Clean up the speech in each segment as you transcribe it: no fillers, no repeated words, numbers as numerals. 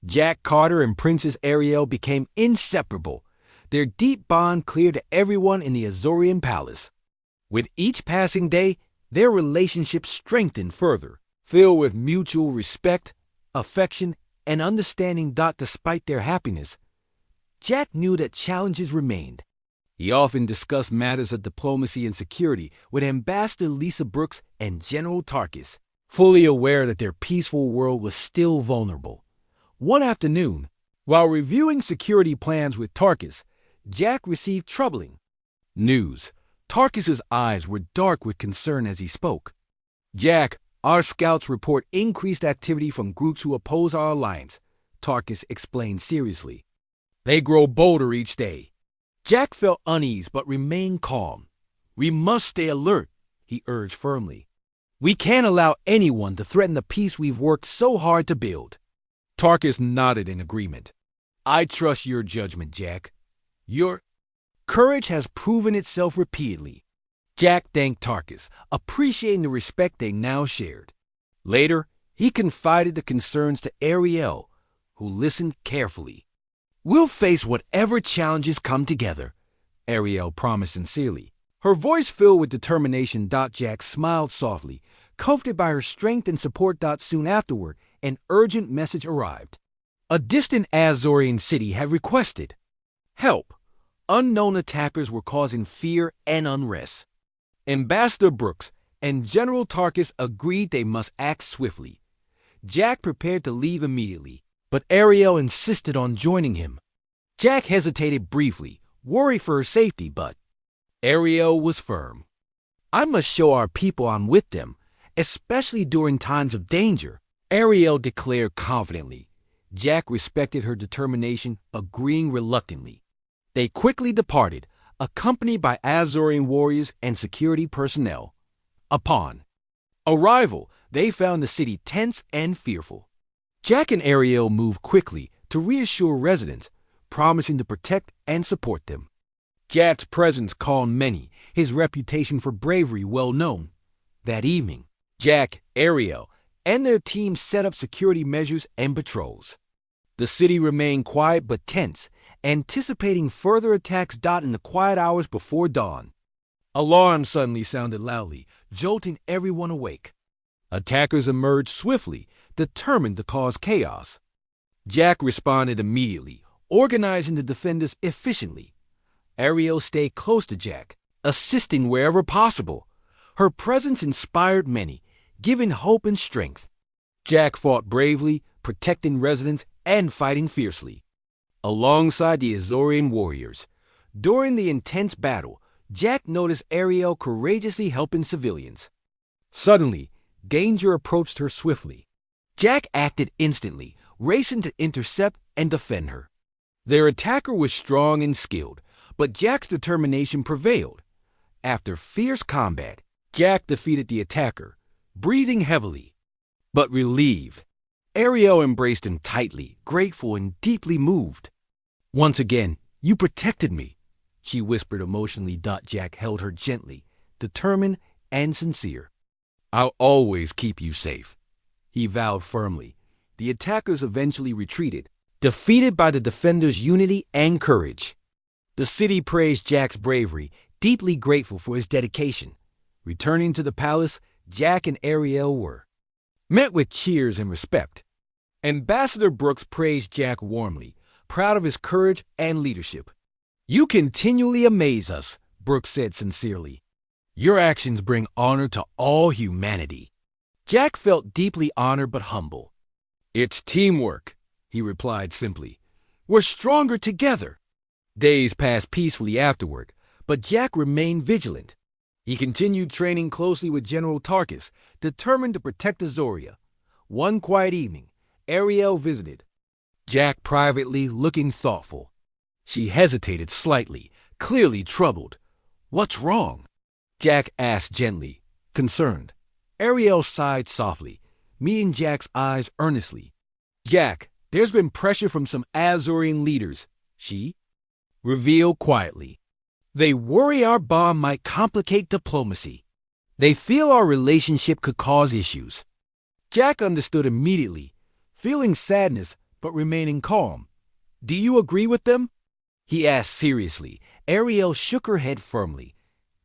Jack Carter and Princess Ariel became inseparable, their deep bond clear to everyone in the Azorian palace. With each passing day, their relationship strengthened further, filled with mutual respect, affection, and understanding. Despite their happiness, Jack knew that challenges remained. He often discussed matters of diplomacy and security with Ambassador Lisa Brooks and General Tarkus, fully aware that their peaceful world was still vulnerable. One afternoon, while reviewing security plans with Tarkus, Jack received troubling news. Tarkus's eyes were dark with concern as he spoke. "Jack, our scouts report increased activity from groups who oppose our alliance," Tarkus explained seriously. "They grow bolder each day." Jack felt unease but remained calm. "We must stay alert," he urged firmly. "We can't allow anyone to threaten the peace we've worked so hard to build." Tarkus nodded in agreement. "I trust your judgment, Jack. Your courage has proven itself repeatedly." Jack thanked Tarkus, appreciating the respect they now shared. Later, he confided the concerns to Ariel, who listened carefully. "We'll face whatever challenges come together," Ariel promised sincerely. Her voice filled with determination. Jack smiled softly, comforted by her strength and support. Soon afterward, an urgent message arrived. A distant Azorian city had requested help. Unknown attackers were causing fear and unrest. Ambassador Brooks and General Tarkus agreed they must act swiftly. Jack prepared to leave immediately, but Ariel insisted on joining him. Jack hesitated briefly, worried for her safety, but Ariel was firm. "I must show our people I'm with them, especially during times of danger," Ariel declared confidently. Jack respected her determination, agreeing reluctantly. They quickly departed, accompanied by Azorian warriors and security personnel. Upon arrival, they found the city tense and fearful. Jack and Ariel moved quickly to reassure residents, promising to protect and support them. Jack's presence calmed many, his reputation for bravery well known. That evening, Jack, Ariel, and their team set up security measures and patrols. The city remained quiet but tense, anticipating further attacks. In the quiet hours before dawn, alarms suddenly sounded loudly, jolting everyone awake. Attackers emerged swiftly, determined to cause chaos. Jack responded immediately, organizing the defenders efficiently. Ariel stayed close to Jack, assisting wherever possible. Her presence inspired many, giving hope and strength. Jack fought bravely, protecting residents and fighting fiercely alongside the Azorian warriors. During the intense battle, Jack noticed Ariel courageously helping civilians. Suddenly, danger approached her swiftly. Jack acted instantly, racing to intercept and defend her. Their attacker was strong and skilled, but Jack's determination prevailed. After fierce combat, Jack defeated the attacker, breathing heavily, but relieved. Ariel embraced him tightly, grateful and deeply moved. "Once again, you protected me," she whispered emotionally. Jack held her gently, determined and sincere. "I'll always keep you safe," he vowed firmly. The attackers eventually retreated, defeated by the defenders' unity and courage. The city praised Jack's bravery, deeply grateful for his dedication. Returning to the palace, Jack and Ariel were met with cheers and respect. Ambassador Brooks praised Jack warmly, proud of his courage and leadership. "You continually amaze us," Brooks said sincerely. "Your actions bring honor to all humanity." Jack felt deeply honored but humble. "It's teamwork," he replied simply. "We're stronger together." Days passed peacefully afterward, but Jack remained vigilant. He continued training closely with General Tarkus, determined to protect Azoria. One quiet evening, Ariel visited Jack privately, looking thoughtful. She hesitated slightly, clearly troubled. "What's wrong?" Jack asked gently, concerned. Ariel sighed softly, meeting Jack's eyes earnestly. "Jack, there's been pressure from some Azorian leaders," she revealed quietly. "They worry our bond might complicate diplomacy. They feel our relationship could cause issues." Jack understood immediately. Feeling sadness, but remaining calm. Do you agree with them? He asked seriously. Ariel shook her head firmly.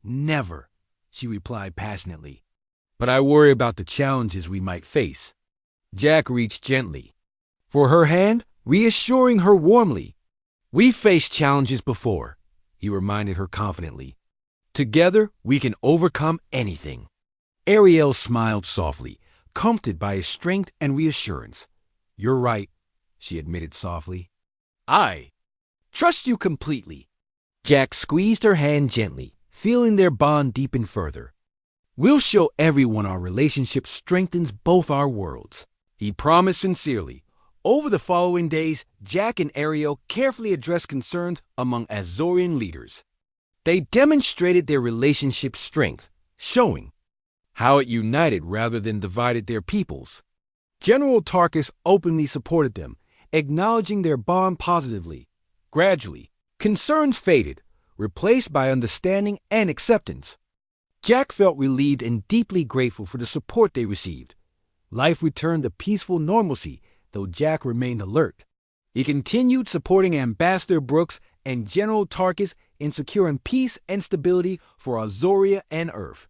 Never, she replied passionately. But I worry about the challenges we might face. Jack reached gently for her hand, reassuring her warmly. We faced challenges before, he reminded her confidently. Together, we can overcome anything. Ariel smiled softly, comforted by his strength and reassurance. You're right, she admitted softly. I trust you completely. Jack squeezed her hand gently, feeling their bond deepen further. We'll show everyone our relationship strengthens both our worlds, he promised sincerely. Over the following days, Jack and Ariel carefully addressed concerns among Azorian leaders. They demonstrated their relationship's strength, showing how it united rather than divided their peoples. General Tarkus openly supported them, acknowledging their bond positively. Gradually, concerns faded, replaced by understanding and acceptance. Jack felt relieved and deeply grateful for the support they received. Life returned to peaceful normalcy, though Jack remained alert. He continued supporting Ambassador Brooks and General Tarkus in securing peace and stability for Azoria and Earth.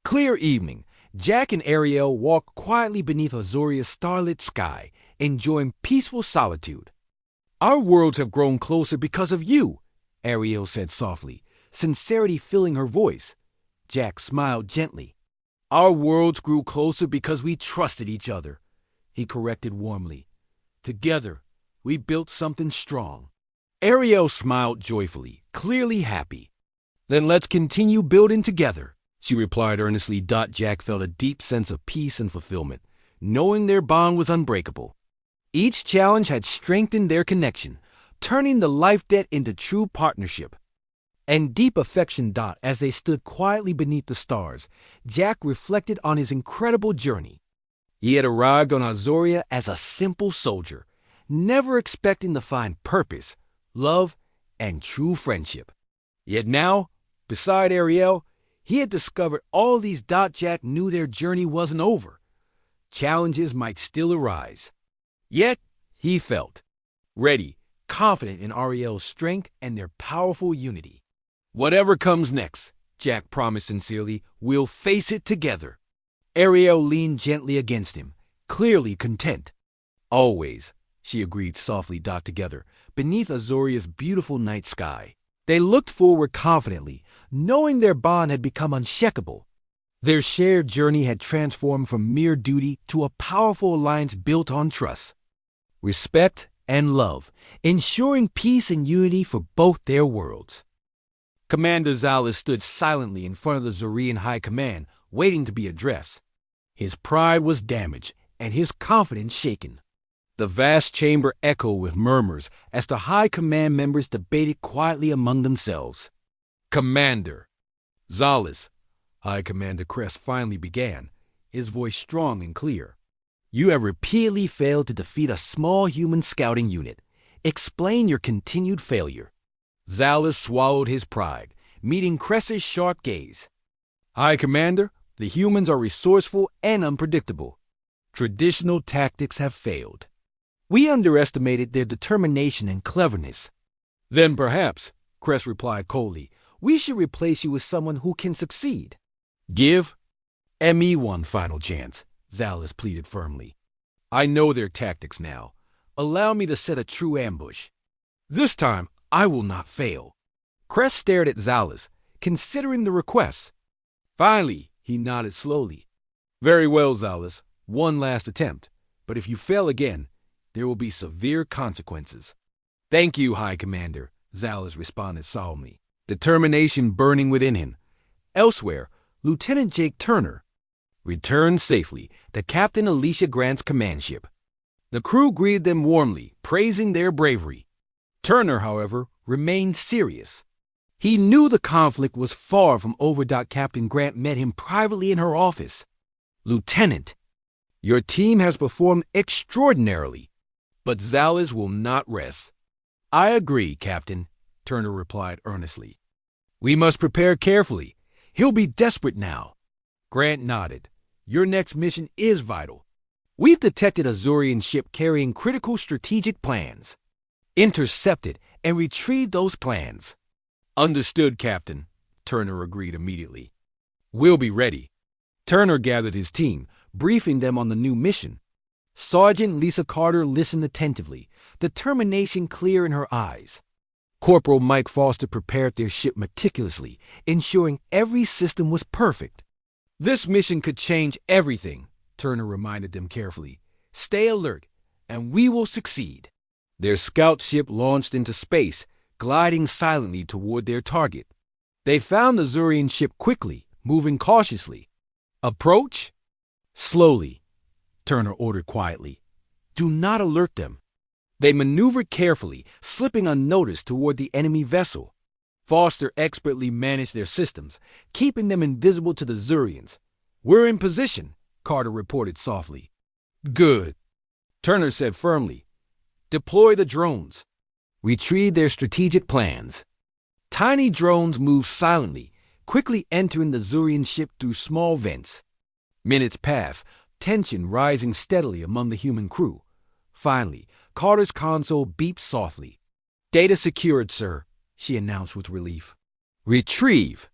Clear evening, Jack and Ariel walked quietly beneath Azoria's starlit sky, enjoying peaceful solitude. Our worlds have grown closer because of you, Ariel said softly, sincerity filling her voice. Jack smiled gently. Our worlds grew closer because we trusted each other, he corrected warmly. Together, we built something strong. Ariel smiled joyfully, clearly happy. Then let's continue building together, she replied earnestly. Jack felt a deep sense of peace and fulfillment, knowing their bond was unbreakable. Each challenge had strengthened their connection, turning the life debt into true partnership. And deep affection. As they stood quietly beneath the stars, Jack reflected on his incredible journey. He had arrived on Azoria as a simple soldier, never expecting to find purpose, love, and true friendship. Yet now, beside Ariel, he had discovered all these. Jack knew their journey wasn't over. Challenges might still arise. Yet, he felt ready, confident in Ariel's strength and their powerful unity. Whatever comes next, Jack promised sincerely, we'll face it together. Ariel leaned gently against him, clearly content. Always, she agreed softly. Together, beneath Azoria's beautiful night sky, they looked forward confidently, knowing their bond had become unshakable. Their shared journey had transformed from mere duty to a powerful alliance built on trust, respect, and love, ensuring peace and unity for both their worlds. Commander Zalus stood silently in front of the Zorian High Command, waiting to be addressed. His pride was damaged and his confidence shaken. The vast chamber echoed with murmurs as the High Command members debated quietly among themselves. Commander Zalus, High Commander Crest finally began, his voice strong and clear. You have repeatedly failed to defeat a small human scouting unit. Explain your continued failure. Zalus swallowed his pride, meeting Crest's sharp gaze. High Commander, the humans are resourceful and unpredictable. Traditional tactics have failed. We underestimated their determination and cleverness. Then perhaps, Crest replied coldly, we should replace you with someone who can succeed. Give me one final chance, Zalus pleaded firmly. I know their tactics now. Allow me to set a true ambush. This time, I will not fail. Crest stared at Zalus, considering the request. Finally, he nodded slowly. Very well, Zalus. One last attempt. But if you fail again, there will be severe consequences. Thank you, High Commander, Zalus responded solemnly, determination burning within him. Elsewhere, Lieutenant Jake Turner returned safely to Captain Alicia Grant's command ship. The crew greeted them warmly, praising their bravery. Turner, however, remained serious. He knew the conflict was far from over. Captain Grant met him privately in her office. Lieutenant, your team has performed extraordinarily, but Zalus will not rest. I agree, Captain, Turner replied earnestly. We must prepare carefully. He'll be desperate now. Grant nodded. Your next mission is vital. We've detected a Zorian ship carrying critical strategic plans. Intercepted and retrieved those plans. Understood, Captain, Turner agreed immediately. We'll be ready. Turner gathered his team, briefing them on the new mission. Sergeant Lisa Carter listened attentively, determination clear in her eyes. Corporal Mike Foster prepared their ship meticulously, ensuring every system was perfect. This mission could change everything, Turner reminded them carefully. Stay alert, and we will succeed. Their scout ship launched into space, gliding silently toward their target. They found the Zurian ship quickly, moving cautiously. Approach? Slowly, Turner ordered quietly. Do not alert them. They maneuvered carefully, slipping unnoticed toward the enemy vessel. Foster expertly managed their systems, keeping them invisible to the Zurians. We're in position, Carter reported softly. Good, Turner said firmly. Deploy the drones. Retrieve their strategic plans. Tiny drones moved silently, quickly entering the Zurian ship through small vents. Minutes passed, tension rising steadily among the human crew. Finally, Carter's console beeped softly. Data secured, sir, she announced with relief. Retrieve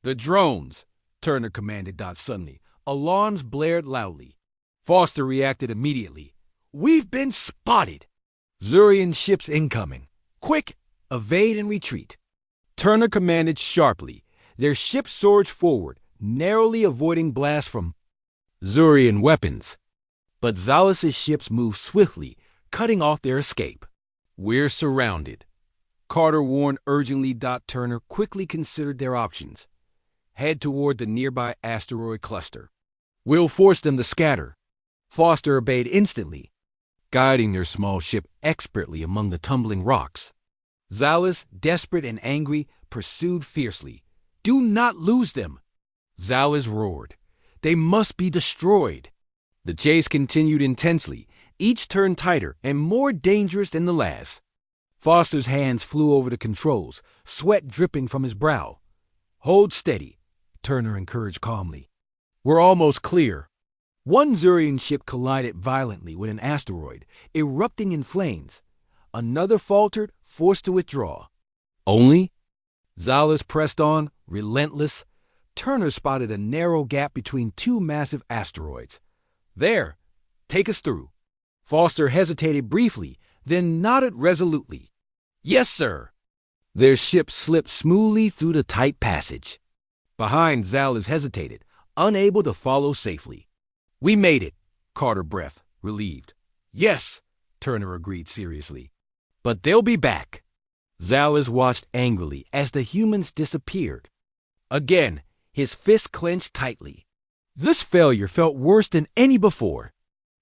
the drones, Turner commanded suddenly. Alarms blared loudly. Foster reacted immediately. We've been spotted. Zurian ships incoming. Quick, evade and retreat. Turner commanded sharply. Their ship surged forward, narrowly avoiding blasts from Zurian weapons. But Zalis' ships moved swiftly, cutting off their escape. We're surrounded. Carter warned urgently. Turner quickly considered their options. Head toward the nearby asteroid cluster. We'll force them to scatter. Foster obeyed instantly, guiding their small ship expertly among the tumbling rocks. Zalis, desperate and angry, pursued fiercely. Do not lose them! Zalis roared. They must be destroyed. The chase continued intensely, each turn tighter and more dangerous than the last. Foster's hands flew over the controls, sweat dripping from his brow. Hold steady, Turner encouraged calmly. We're almost clear. One Zurian ship collided violently with an asteroid, erupting in flames. Another faltered, forced to withdraw. Only? Zalis pressed on, relentless. Turner spotted a narrow gap between two massive asteroids. There, take us through. Foster hesitated briefly, then nodded resolutely. Yes, sir. Their ship slipped smoothly through the tight passage. Behind, Zalis hesitated, unable to follow safely. We made it, Carter breathed, relieved. Yes, Turner agreed seriously. But they'll be back. Zalis watched angrily as the humans disappeared. Again, his fist clenched tightly. This failure felt worse than any before.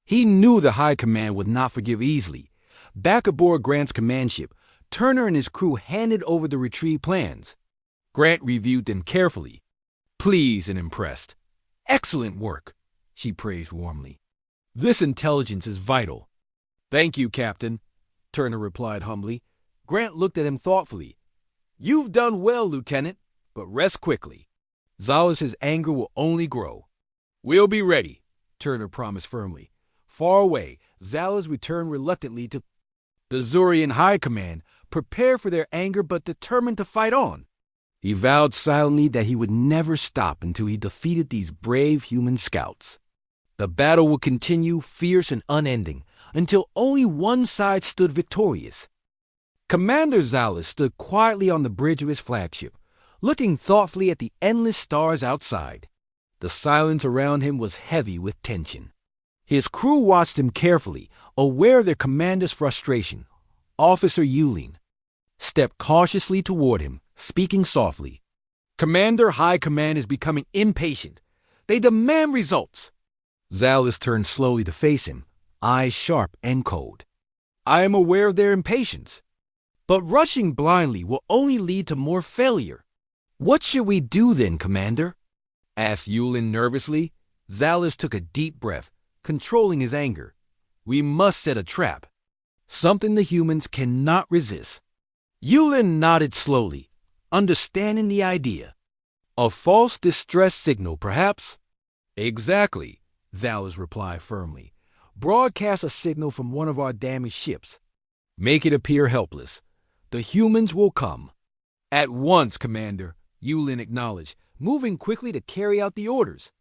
He knew the High Command would not forgive easily. Back aboard Grant's command ship, Turner and his crew handed over the retrieve plans. Grant reviewed them carefully, pleased and impressed. Excellent work, she praised warmly. This intelligence is vital. Thank you, Captain, Turner replied humbly. Grant looked at him thoughtfully. You've done well, Lieutenant, but rest quickly. Zalis' anger will only grow. We'll be ready, Turner promised firmly. Far away, Zalis returned reluctantly to the Zurian High Command, prepared for their anger but determined to fight on. He vowed silently that he would never stop until he defeated these brave human scouts. The battle would continue, fierce and unending, until only one side stood victorious. Commander Zalis stood quietly on the bridge of his flagship, looking thoughtfully at the endless stars outside. The silence around him was heavy with tension. His crew watched him carefully, aware of their commander's frustration. Officer Yulin stepped cautiously toward him, speaking softly. Commander, High Command is becoming impatient. They demand results. Zalis turned slowly to face him, eyes sharp and cold. I am aware of their impatience, but rushing blindly will only lead to more failure. What should we do then, Commander? Asked Yulin nervously. Zalis took a deep breath, controlling his anger. We must set a trap, something the humans cannot resist. Yulin nodded slowly, understanding the idea. A false distress signal, perhaps? Exactly, Zalis replied firmly. broadcast a signal from one of our damaged ships. Make it appear helpless. The humans will come. At once, Commander, Yulin acknowledged, moving quickly to carry out the orders.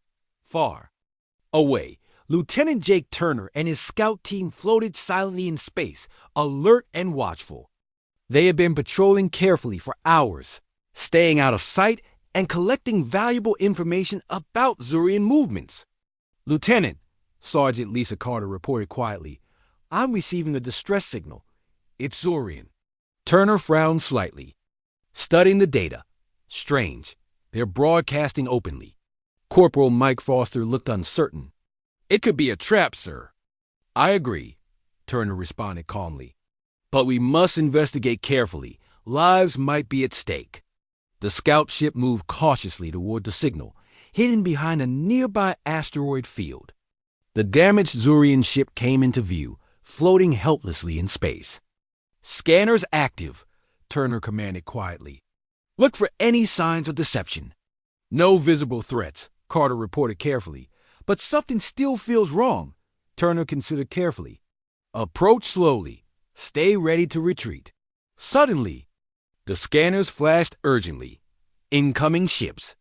Far away, Lieutenant Jake Turner and his scout team floated silently in space, alert and watchful. They had been patrolling carefully for hours, staying out of sight and collecting valuable information about Zurian movements. Lieutenant, Sergeant Lisa Carter reported quietly, I'm receiving a distress signal. It's Zurian. Turner frowned slightly, studying the data. Strange. They're broadcasting openly. Corporal Mike Foster looked uncertain. It could be a trap, sir. I agree, Turner responded calmly. But we must investigate carefully. Lives might be at stake. The scout ship moved cautiously toward the signal, hidden behind a nearby asteroid field. The damaged Zurian ship came into view, floating helplessly in space. Scanners active, Turner commanded quietly. Look for any signs of deception. No visible threats, Carter reported carefully. But something still feels wrong, Turner considered carefully. Approach slowly. Stay ready to retreat. Suddenly, the scanners flashed urgently. Incoming ships.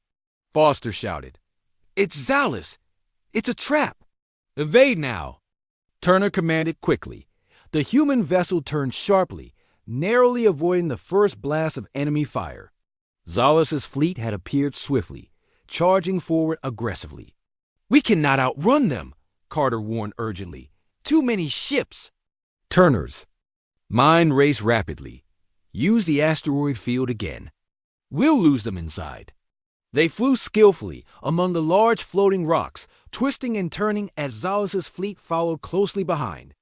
Foster shouted. It's Zalus. It's a trap. Evade now. Turner commanded quickly. The human vessel turned sharply, narrowly avoiding the first blast of enemy fire. Zalus's fleet had appeared swiftly, charging forward aggressively. We cannot outrun them, Carter warned urgently. Too many ships. Turner's mind raced rapidly. Use the asteroid field again. We'll lose them inside. They flew skillfully among the large floating rocks, twisting and turning as Zalus's fleet followed closely behind.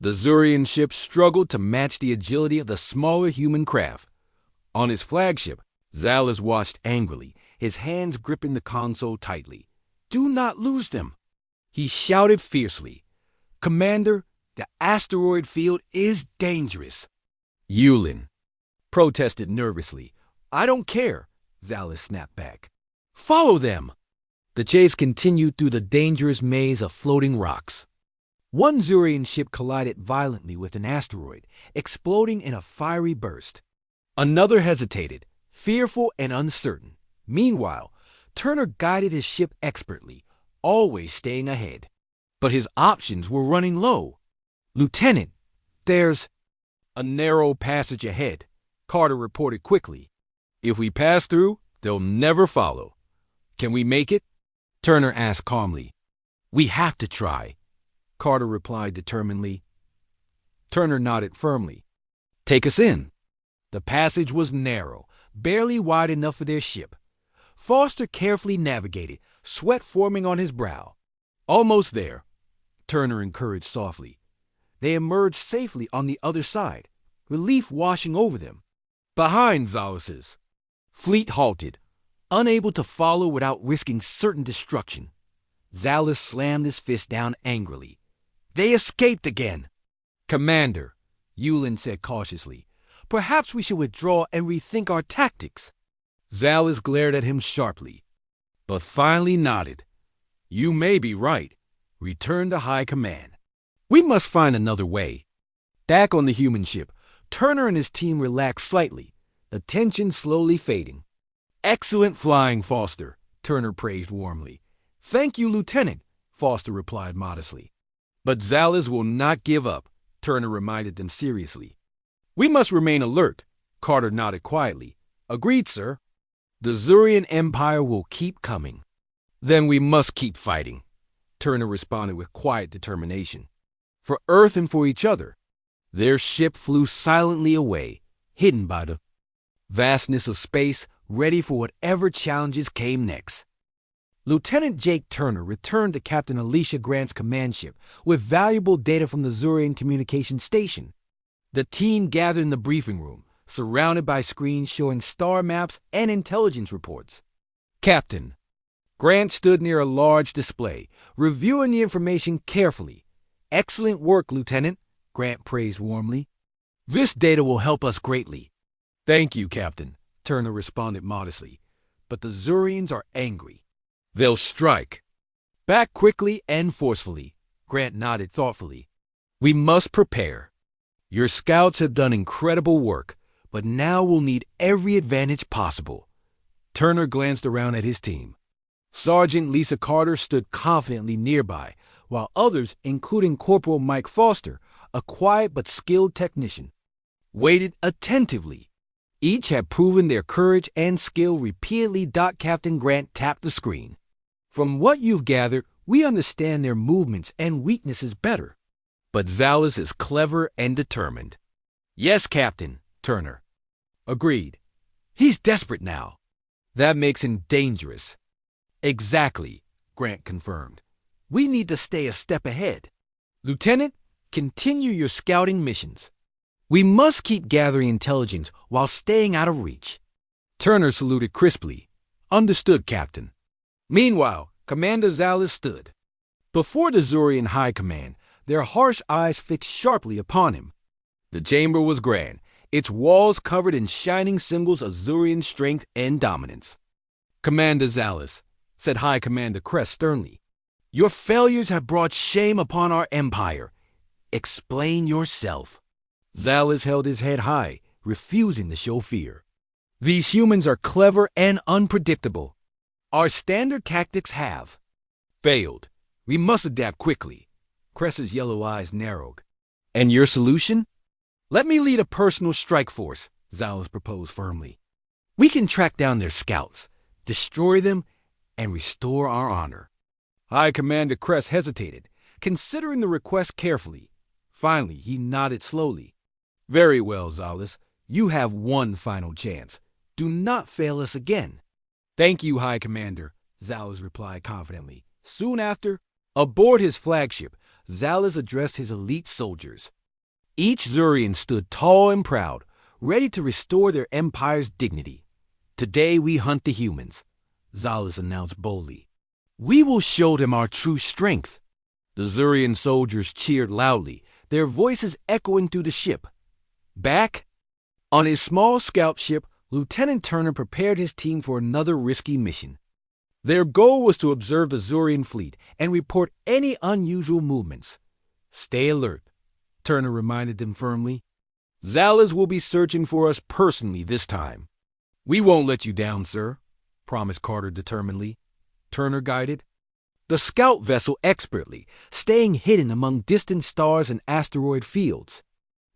The Zurian ship struggled to match the agility of the smaller human craft. On his flagship, Zalus watched angrily, his hands gripping the console tightly. Do not lose them, he shouted fiercely. Commander, the asteroid field is dangerous. Yulin protested nervously. I don't care, Zalus snapped back. Follow them. The chase continued through the dangerous maze of floating rocks. One Zurian ship collided violently with an asteroid, exploding in a fiery burst. Another hesitated, fearful and uncertain. Meanwhile, Turner guided his ship expertly, always staying ahead. But his options were running low. Lieutenant, there's a narrow passage ahead, Carter reported quickly. If we pass through, they'll never follow. Can we make it? Turner asked calmly. We have to try, Carter replied determinedly. Turner nodded firmly. Take us in. The passage was narrow, barely wide enough for their ship. Foster carefully navigated, sweat forming on his brow. Almost there, Turner encouraged softly. They emerged safely on the other side, relief washing over them. Behind Zalus's fleet halted, unable to follow without risking certain destruction. Zalus slammed his fist down angrily. They escaped again. Commander, Yulin said cautiously, perhaps we should withdraw and rethink our tactics. Zalus glared at him sharply, but finally nodded. You may be right. Return to high command. We must find another way. Back on the human ship, Turner and his team relaxed slightly, the tension slowly fading. Excellent flying, Foster, Turner praised warmly. Thank you, Lieutenant, Foster replied modestly. But Zalus will not give up, Turner reminded them seriously. We must remain alert, Carter nodded quietly. Agreed, sir. The Zurian Empire will keep coming. Then we must keep fighting, Turner responded with quiet determination. For Earth and for each other. Their ship flew silently away, hidden by the vastness of space, ready for whatever challenges came next. Lieutenant Jake Turner returned to Captain Alicia Grant's command ship with valuable data from the Zurian communications station. The team gathered in the briefing room, surrounded by screens showing star maps and intelligence reports. Captain Grant stood near a large display, reviewing the information carefully. Excellent work, Lieutenant, Grant praised warmly. This data will help us greatly. Thank you, Captain, Turner responded modestly. But the Zurians are angry. They'll strike. Back quickly and forcefully, Grant nodded thoughtfully. We must prepare. Your scouts have done incredible work, but now we'll need every advantage possible. Turner glanced around at his team. Sergeant Lisa Carter stood confidently nearby, while others, including Corporal Mike Foster, a quiet but skilled technician, waited attentively. Each had proven their courage and skill repeatedly. Captain Grant tapped the screen. From what you've gathered, we understand their movements and weaknesses better. But Zalus is clever and determined. Yes, Captain, Turner agreed. He's desperate now. That makes him dangerous. Exactly, Grant confirmed. We need to stay a step ahead. Lieutenant, continue your scouting missions. We must keep gathering intelligence while staying out of reach. Turner saluted crisply. Understood, Captain. Meanwhile, Commander Zalus stood before the Zurian High Command, their harsh eyes fixed sharply upon him. The chamber was grand, its walls covered in shining symbols of Zurian strength and dominance. Commander Zalus, said High Commander Crest sternly, your failures have brought shame upon our empire. Explain yourself. Zalus held his head high, refusing to show fear. These humans are clever and unpredictable. Our standard tactics have failed. We must adapt quickly. Cress's yellow eyes narrowed. And your solution? Let me lead a personal strike force, Zalus proposed firmly. We can track down their scouts, destroy them, and restore our honor. High Commander Cress hesitated, considering the request carefully. Finally, he nodded slowly. Very well, Zalus. You have one final chance. Do not fail us again. Thank you, High Commander, Zalus replied confidently. Soon after, aboard his flagship, Zalus addressed his elite soldiers. Each Zurian stood tall and proud, ready to restore their empire's dignity. Today we hunt the humans, Zalus announced boldly. We will show them our true strength. The Zurian soldiers cheered loudly, their voices echoing through the ship. Back on his small scout ship, Lieutenant Turner prepared his team for another risky mission. Their goal was to observe the Zurian fleet and report any unusual movements. Stay alert, Turner reminded them firmly. Zalus will be searching for us personally this time. We won't let you down, sir, promised Carter determinedly. Turner guided the scout vessel expertly, staying hidden among distant stars and asteroid fields.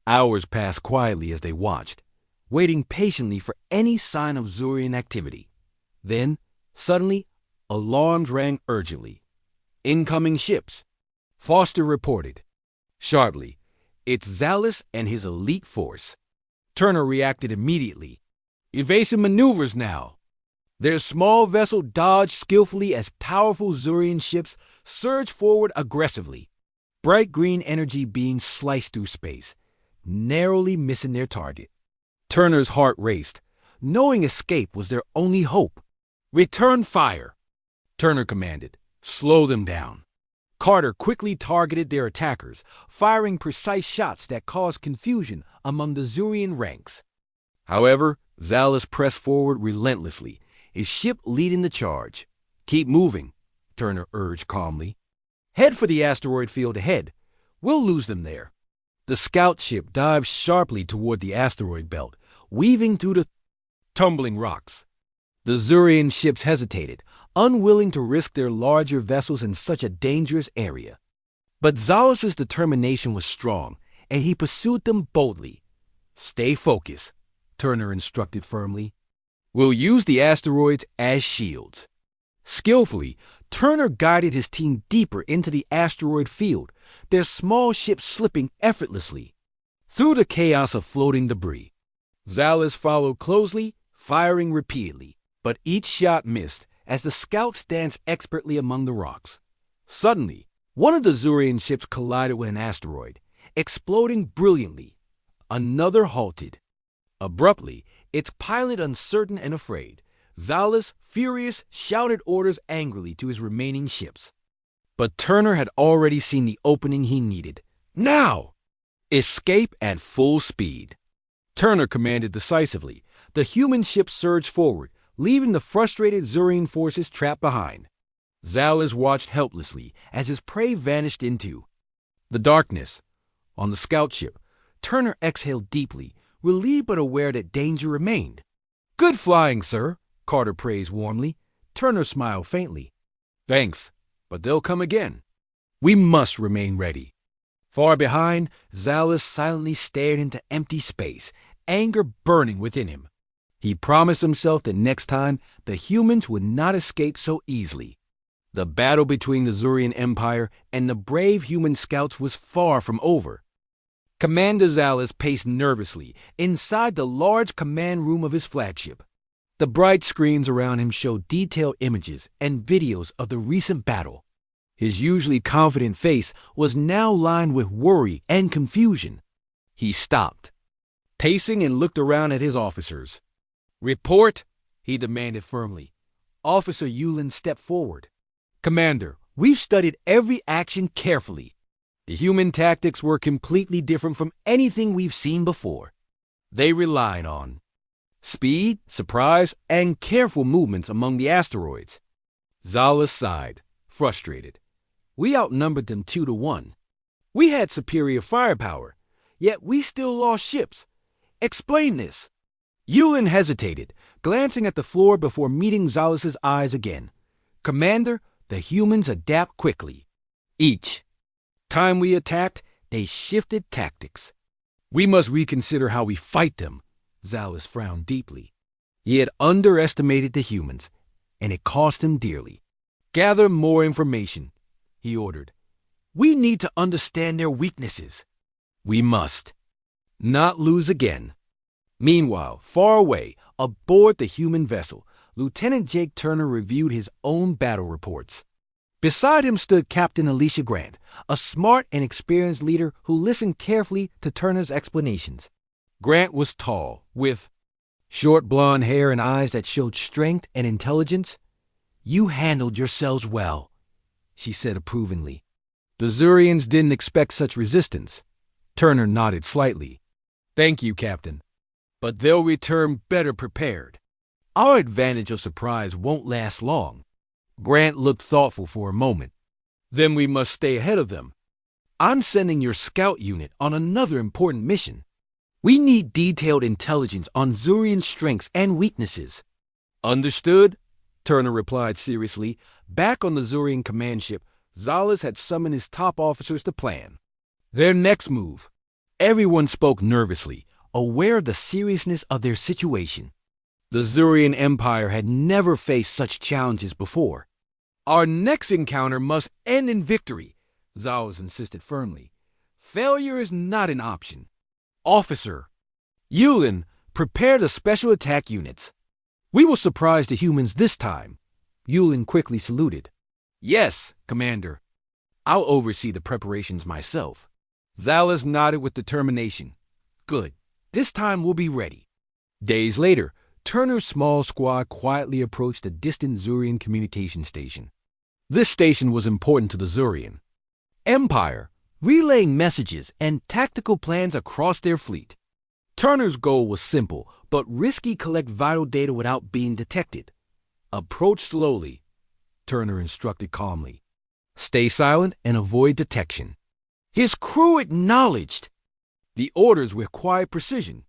Hours passed quietly as they watched, waiting patiently for any sign of Zurian activity. Then, suddenly, alarms rang urgently. Incoming ships, Foster reported. Sharply, it's Zalus and his elite force. Turner reacted immediately. Evasive maneuvers now. Their small vessel dodged skillfully as powerful Zurian ships surged forward aggressively. Bright green energy beams sliced through space, narrowly missing their target. Turner's heart raced, knowing escape was their only hope. Return fire, Turner commanded. Slow them down. Carter quickly targeted their attackers, firing precise shots that caused confusion among the Zurian ranks. However, Zalus pressed forward relentlessly, his ship leading the charge. Keep moving, Turner urged calmly. Head for the asteroid field ahead. We'll lose them there. The scout ship dived sharply toward the asteroid belt, weaving through the tumbling rocks. The Zurian ships hesitated, unwilling to risk their larger vessels in such a dangerous area. But Zalus's determination was strong, and he pursued them boldly. Stay focused, Turner instructed firmly. We'll use the asteroids as shields. Skillfully, Turner guided his team deeper into the asteroid field, their small ship slipping effortlessly through the chaos of floating debris. Zalus followed closely, firing repeatedly, but each shot missed as the scouts danced expertly among the rocks. Suddenly, one of the Zurian ships collided with an asteroid, exploding brilliantly. Another halted. Abruptly, its pilot uncertain and afraid, Zalus, furious, shouted orders angrily to his remaining ships. But Turner had already seen the opening he needed. Now! Escape at full speed. Turner commanded decisively. The human ship surged forward, leaving the frustrated Zurian forces trapped behind. Zalus watched helplessly as his prey vanished into the darkness. On the scout ship, Turner exhaled deeply, relieved but aware that danger remained. "Good flying, sir," Carter praised warmly. Turner smiled faintly. "Thanks, but they'll come again. We must remain ready." Far behind, Zalus silently stared into empty space, anger burning within him. He promised himself that next time the humans would not escape so easily. The battle between the Zurian Empire and the brave human scouts was far from over. Commander Zalus paced nervously inside the large command room of his flagship. The bright screens around him showed detailed images and videos of the recent battle. His usually confident face was now lined with worry and confusion. He stopped, pacing, and looked around at his officers. "Report," he demanded firmly. Officer Yulin stepped forward. "Commander, we've studied every action carefully. The human tactics were completely different from anything we've seen before. They relied on speed, surprise, and careful movements among the asteroids." Zalus sighed, frustrated. "We outnumbered them 2-1. We had superior firepower, yet we still lost ships. Explain this." Yulin hesitated, glancing at the floor before meeting Zalus's eyes again. "Commander, the humans adapt quickly. Each time we attacked, they shifted tactics. We must reconsider how we fight them." Zalus frowned deeply. He had underestimated the humans, and it cost him dearly. "Gather more information," he ordered. "We need to understand their weaknesses. We must not lose again." Meanwhile, far away, aboard the human vessel, Lieutenant Jake Turner reviewed his own battle reports. Beside him stood Captain Alicia Grant, a smart and experienced leader who listened carefully to Turner's explanations. Grant was tall, with short blonde hair and eyes that showed strength and intelligence. "You handled yourselves well," she said approvingly. "The Zurians didn't expect such resistance." Turner nodded slightly. "Thank you, Captain. But they'll return better prepared. Our advantage of surprise won't last long." Grant looked thoughtful for a moment. "Then we must stay ahead of them. I'm sending your scout unit on another important mission. We need detailed intelligence on Zurian strengths and weaknesses." "Understood," Turner replied seriously. Back on the Zurian command ship, Zalus had summoned his top officers to plan their next move. Everyone spoke nervously, aware of the seriousness of their situation. The Zurian Empire had never faced such challenges before. "Our next encounter must end in victory," Zalus insisted firmly. "Failure is not an option. Officer Yulin, prepare the special attack units. We will surprise the humans this time." Yulin quickly saluted. "Yes, Commander. I'll oversee the preparations myself." Zalus nodded with determination. "Good. This time we'll be ready." Days later, Turner's small squad quietly approached a distant Zurian communication station. This station was important to the Zurian Empire, relaying messages and tactical plans across their fleet. Turner's goal was simple, but risky: collect vital data without being detected. "Approach slowly," Turner instructed calmly. "Stay silent and avoid detection." His crew acknowledged the orders with quiet precision.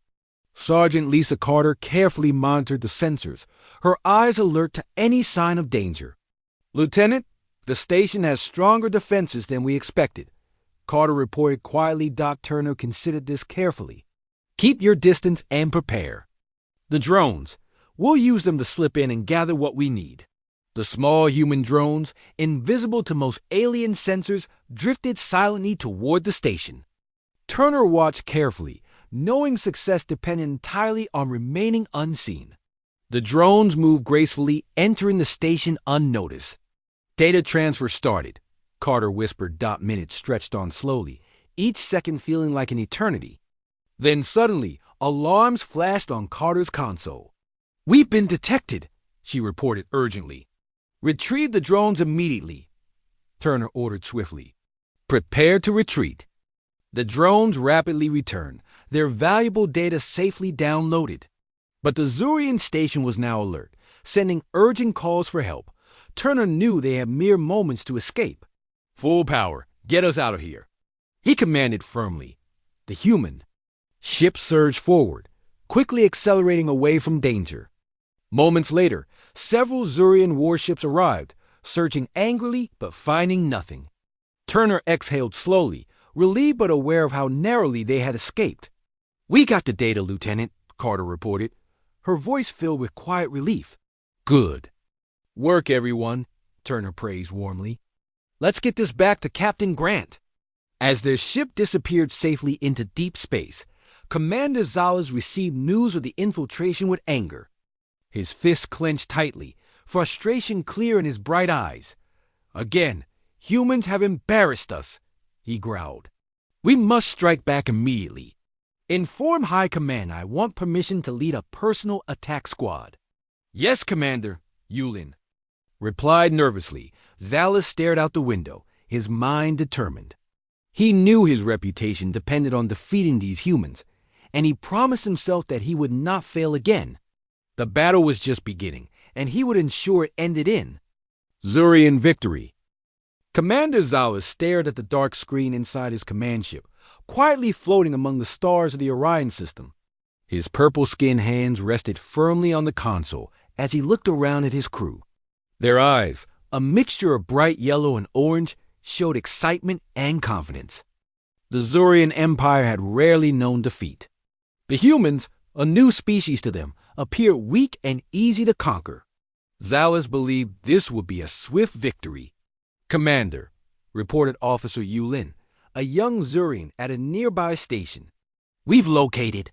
Sergeant Lisa Carter carefully monitored the sensors, her eyes alert to any sign of danger. "Lieutenant, the station has stronger defenses than we expected," Carter reported quietly. Turner considered this carefully. "Keep your distance and prepare. The drones, we'll use them to slip in and gather what we need." The small human drones, invisible to most alien sensors, drifted silently toward the station. Turner watched carefully, knowing success depended entirely on remaining unseen. The drones moved gracefully, entering the station unnoticed. "Data transfer started," Carter whispered. Minutes stretched on slowly, each second feeling like an eternity. Then suddenly, alarms flashed on Carter's console. "We've been detected," she reported urgently. "Retrieve the drones immediately," Turner ordered swiftly. "Prepare to retreat." The drones rapidly returned, their valuable data safely downloaded. But the Zurian station was now alert, sending urgent calls for help. Turner knew they had mere moments to escape. "Full power, get us out of here," he commanded firmly. The human ship surged forward, quickly accelerating away from danger. Moments later, several Zurian warships arrived, searching angrily but finding nothing. Turner exhaled slowly, relieved but aware of how narrowly they had escaped. "We got the data, Lieutenant," Carter reported, her voice filled with quiet relief. "Good work, everyone," Turner praised warmly. "Let's get this back to Captain Grant." As their ship disappeared safely into deep space, Commander Zales received news of the infiltration with anger. His fists clenched tightly, frustration clear in his bright eyes. "Again, humans have embarrassed us," he growled. "We must strike back immediately. Inform High Command I want permission to lead a personal attack squad." "Yes, Commander," Yulin replied nervously. Zales stared out the window, his mind determined. He knew his reputation depended on defeating these humans, and he promised himself that he would not fail again. The battle was just beginning, and he would ensure it ended in Zurian victory. Commander Zales stared at the dark screen inside his command ship, quietly floating among the stars of the Orion system. His purple-skinned hands rested firmly on the console as he looked around at his crew. Their eyes, a mixture of bright yellow and orange, showed excitement and confidence. The Zurian Empire had rarely known defeat. The humans, a new species to them, appeared weak and easy to conquer. Zales believed this would be a swift victory. "Commander," reported Officer Yulin, a young Zurian at a nearby station, "we've located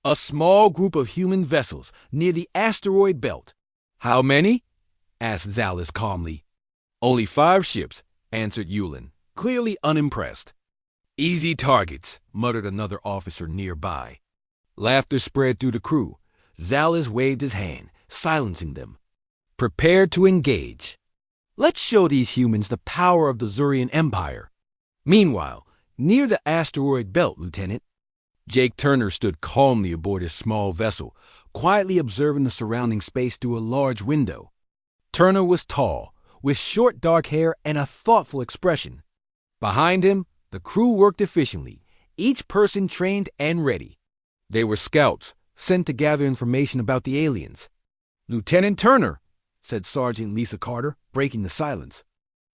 a small group of human vessels near the asteroid belt." "How many?" asked Zales calmly. "Only 5 ships," answered Yulin, clearly unimpressed. "Easy targets," muttered another officer nearby. Laughter spread through the crew. Zales waved his hand, silencing them. "Prepare to engage. Let's show these humans the power of the Zurian Empire." Meanwhile, near the asteroid belt, Lieutenant, Jake Turner stood calmly aboard his small vessel, quietly observing the surrounding space through a large window. Turner was tall, with short dark hair and a thoughtful expression. Behind him, the crew worked efficiently, each person trained and ready. They were scouts, sent to gather information about the aliens. "Lieutenant Turner," said Sergeant Lisa Carter, breaking the silence.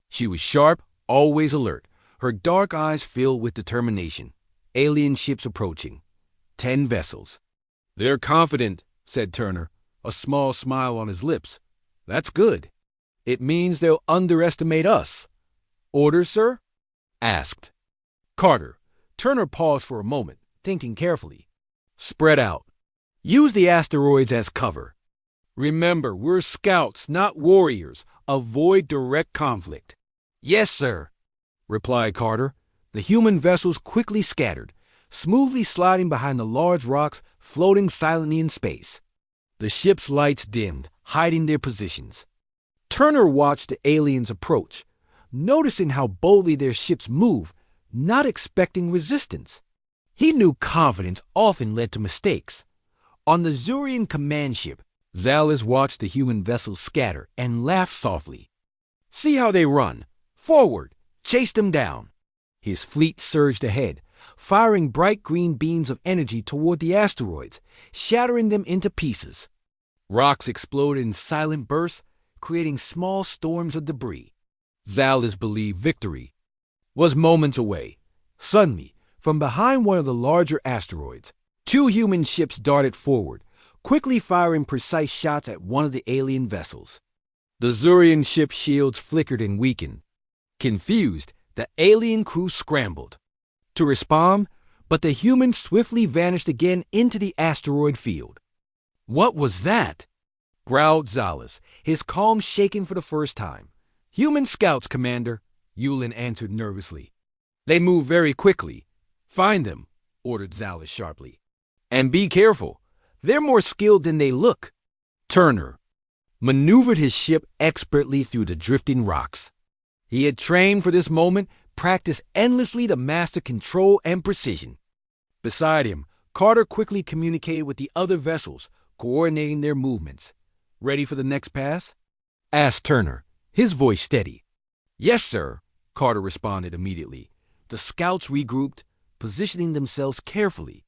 She was sharp, always alert, her dark eyes filled with determination. Alien ships approaching. 10 vessels. "They're confident," said Turner, a small smile on his lips. "That's good. It means they'll underestimate us." "Orders, sir?" asked Carter. Turner paused for a moment, thinking carefully. "Spread out. Use the asteroids as cover. Remember, we're scouts, not warriors. Avoid direct conflict." "Yes, sir," replied Carter. The human vessels quickly scattered, smoothly sliding behind the large rocks, floating silently in space. The ship's lights dimmed, hiding their positions. Turner watched the aliens approach, noticing how boldly their ships moved, not expecting resistance. He knew confidence often led to mistakes. On the Zurian command ship, Zales watched the human vessels scatter and laughed softly. "See how they run. Forward! Chase them down." His fleet surged ahead, firing bright green beams of energy toward the asteroids, shattering them into pieces. Rocks exploded in silent bursts, creating small storms of debris. Zales believed victory was moments away. Suddenly, from behind one of the larger asteroids, 2 human ships darted forward, quickly firing precise shots at one of the alien vessels. The Zurian ship's shields flickered and weakened. Confused, the alien crew scrambled to respond, but the humans swiftly vanished again into the asteroid field. "What was that?" growled Zales, his calm shaken for the first time. "Human scouts, Commander," Yulin answered nervously. "They move very quickly. Find them," ordered Zales sharply. "And be careful. They're more skilled than they look." Turner maneuvered his ship expertly through the drifting rocks. He had trained for this moment, practiced endlessly to master control and precision. Beside him, Carter quickly communicated with the other vessels, coordinating their movements. "Ready for the next pass?" asked Turner, his voice steady. "Yes, sir," Carter responded immediately. The scouts regrouped, positioning themselves carefully.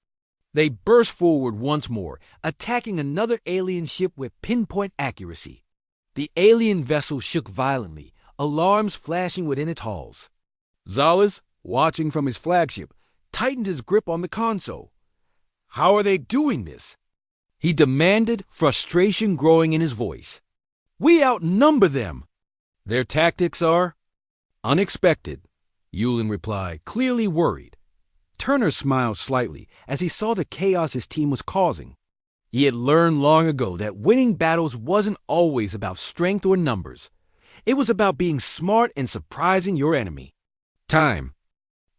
They burst forward once more, attacking another alien ship with pinpoint accuracy. The alien vessel shook violently, alarms flashing within its halls. Zalas, watching from his flagship, tightened his grip on the console. "How are they doing this?" he demanded, frustration growing in his voice. "We outnumber them." "Their tactics are unexpected," Yulin replied, clearly worried. Turner smiled slightly as he saw the chaos his team was causing. He had learned long ago that winning battles wasn't always about strength or numbers. It was about being smart and surprising your enemy. "Time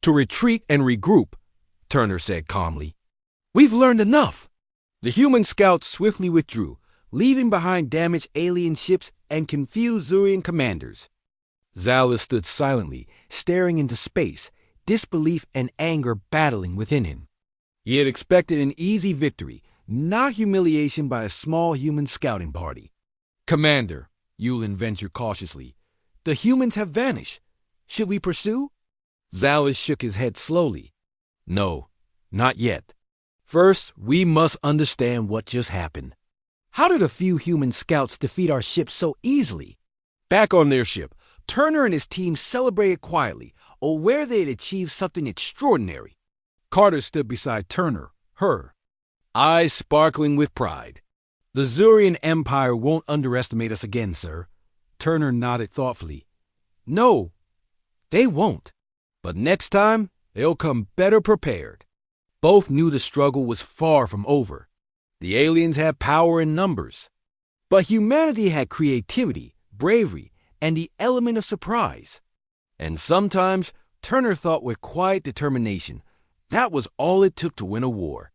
to retreat and regroup," Turner said calmly. "We've learned enough." The human scouts swiftly withdrew, leaving behind damaged alien ships and confused Zurian commanders. Zalas stood silently, staring into space, disbelief and anger battling within him. He had expected an easy victory, not humiliation by a small human scouting party. "Commander," Yulin ventured cautiously, "the humans have vanished. Should we pursue?" Zalas shook his head slowly. "No, not yet. First, we must understand what just happened. How did a few human scouts defeat our ship so easily?" Back on their ship, Turner and his team celebrated quietly, aware they had achieved something extraordinary. Carter stood beside Turner, her eyes sparkling with pride. "The Zurian Empire won't underestimate us again, sir." Turner nodded thoughtfully. "No, they won't. But next time, they'll come better prepared." Both knew the struggle was far from over. The aliens had power in numbers. But humanity had creativity, bravery, and the element of surprise. And sometimes, Turner thought with quiet determination, that was all it took to win a war.